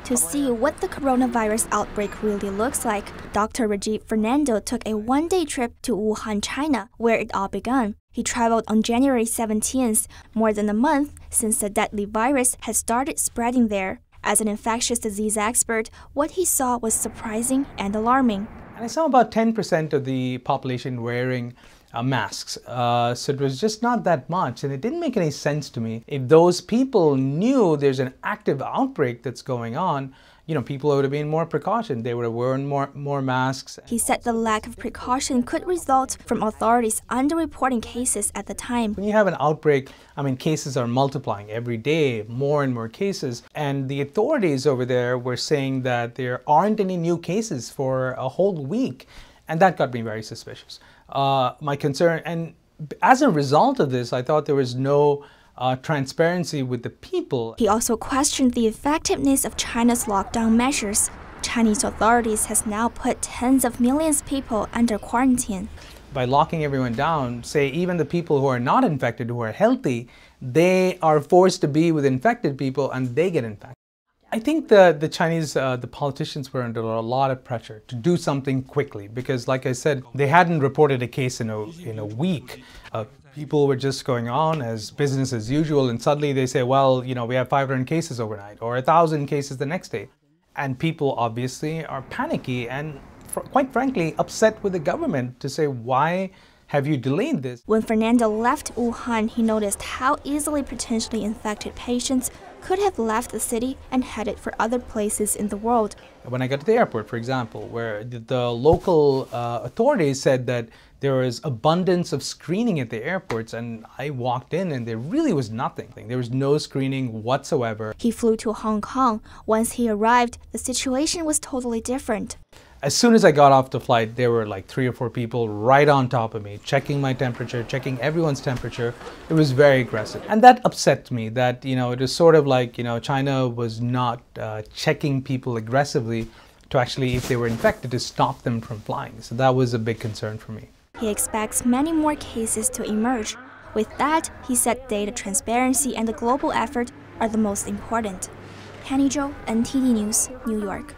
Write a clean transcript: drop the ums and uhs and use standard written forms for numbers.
To see what the coronavirus outbreak really looks like, Dr. Rajeev Fernando took a one-day trip to Wuhan, China, where it all began. He traveled on January 17th, more than a month since the deadly virus had started spreading there. As an infectious disease expert, what he saw was surprising and alarming. And I saw about 10% of the population wearing masks, so it was just not that much, and it didn't make any sense to me. If those people knew there's an active outbreak that's going on, people would have been more precaution. They would have worn more masks. He said the lack of precaution could result from authorities underreporting cases at the time. When you have an outbreak, cases are multiplying every day, more and more cases, and the authorities over there were saying that there aren't any new cases for a whole week, and that got me very suspicious. My concern, and as a result of this, I thought there was no transparency with the people. He also questioned the effectiveness of China's lockdown measures. Chinese authorities has now put tens of millions of people under quarantine. By locking everyone down, say even the people who are not infected, who are healthy, they are forced to be with infected people and they get infected. I think the Chinese, the politicians were under a lot of pressure to do something quickly because, like I said, they hadn't reported a case in a week. People were just going on as business as usual, and suddenly they say, well, we have 500 cases overnight or 1,000 cases the next day. And people obviously are panicky and, quite frankly, upset with the government to say, why have you delayed this? When Fernando left Wuhan, he noticed how easily potentially infected patients could have left the city and headed for other places in the world. When I got to the airport, for example, where the local authorities said that there was abundance of screening at the airports, and I walked in and there really was nothing. There was no screening whatsoever. He flew to Hong Kong. Once he arrived, the situation was totally different. As soon as I got off the flight, there were like 3 or 4 people right on top of me, checking my temperature, checking everyone's temperature. It was very aggressive. And that upset me that, it was sort of like, China was not checking people aggressively to actually, if they were infected, to stop them from flying. So that was a big concern for me. He expects many more cases to emerge. With that, he said data transparency and the global effort are the most important. Kenny Zhou, NTD News, New York.